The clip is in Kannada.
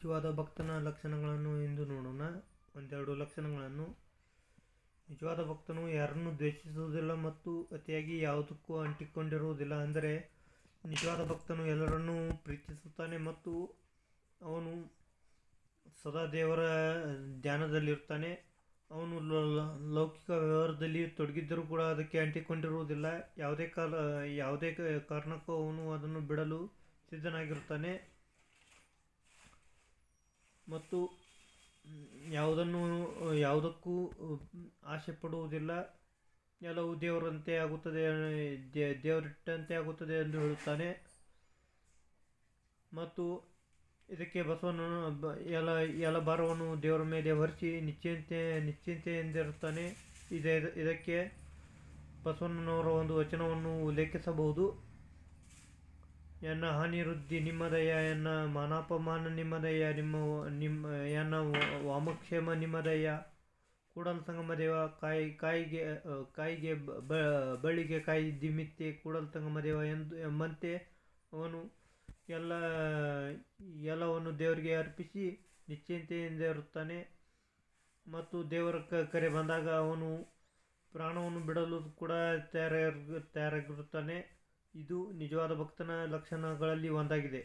ನಿಜವಾದ ಭಕ್ತನ ಲಕ್ಷಣಗಳನ್ನು ಇಂದು ನೋಡೋಣ. ಒಂದೆರಡು ಲಕ್ಷಣಗಳನ್ನು. ನಿಜವಾದ ಭಕ್ತನು ಯಾರನ್ನು ದ್ವೇಷಿಸುವುದಿಲ್ಲ ಮತ್ತು ಅತಿಯಾಗಿ ಯಾವುದಕ್ಕೂ ಅಂಟಿಕೊಂಡಿರುವುದಿಲ್ಲ. ಅಂದರೆ ನಿಜವಾದ ಭಕ್ತನು ಎಲ್ಲರನ್ನೂ ಪ್ರೀತಿಸುತ್ತಾನೆ ಮತ್ತು ಅವನು ಸದಾ ದೇವರ ಧ್ಯಾನದಲ್ಲಿರುತ್ತಾನೆ. ಅವನು ಲೌಕಿಕ ವ್ಯವಹಾರದಲ್ಲಿ ತೊಡಗಿದ್ದರೂ ಕೂಡ ಅದಕ್ಕೆ ಅಂಟಿಕೊಂಡಿರುವುದಿಲ್ಲ. ಯಾವುದೇ ಕಾರಣಕ್ಕೂ ಅವನು ಅದನ್ನು ಬಿಡಲು ಸಿದ್ಧನಾಗಿರುತ್ತಾನೆ ಮತ್ತು ಯಾವುದಕ್ಕೂ ಆಸೆ ಪಡುವುದಿಲ್ಲ. ಎಲ್ಲವೂ ದೇವರಂತೆ ಆಗುತ್ತದೆ, ದೇವರಿಟ್ಟಂತೆ ಆಗುತ್ತದೆ ಎಂದು ಹೇಳುತ್ತಾನೆ. ಮತ್ತು ಇದಕ್ಕೆ ಬಸವನು ಎಲ್ಲ ಭಾರವನ್ನು ದೇವರ ಮೇಲೆ ಹೊರಿಸಿ ನಿಶ್ಚಿಂತೆಯಿಂದಿರುತ್ತಾನೆ. ಇದಕ್ಕೆ ಬಸವಣ್ಣನವರ ಒಂದು ವಚನವನ್ನು ಉಲ್ಲೇಖಿಸಬಹುದು. ಎನ್ನ ಹಾನಿ ವೃದ್ಧಿ ನಿಮ್ಮದಯ್ಯ, ಎನ್ನ ಮಾನಾಪಮಾನ ನಿಮ್ಮದಯ್ಯ, ಎನ್ನ ವಾಮಕ್ಷೇಮ ನಿಮ್ಮದಯ್ಯ. ಕೂಡಲ ಸಂಗಮ ದೇವ ಕಾಯಿಗೆ ಬಳ್ಳಿಗೆ ಕಾಯಿದ್ದಿಮಿತ್ತೆ ಕೂಡಲ ಸಂಗಮ ದೇವ ಎಂಬಂತೆ ಅವನು ಎಲ್ಲವನ್ನು ದೇವರಿಗೆ ಅರ್ಪಿಸಿ ನಿಶ್ಚಿಂತೆಯಿಂದ ಇರುತ್ತಾನೆ. ಮತ್ತು ದೇವರ ಕರೆ ಬಂದಾಗ ಅವನು ಪ್ರಾಣವನ್ನು ಬಿಡಲು ಕೂಡ ತಯಾರಾಗಿರುತ್ತಾನೆ. ಇದು ನಿಜವಾದ ಭಕ್ತನ ಲಕ್ಷಣಗಳಲ್ಲಿ ಒಂದಾಗಿದೆ.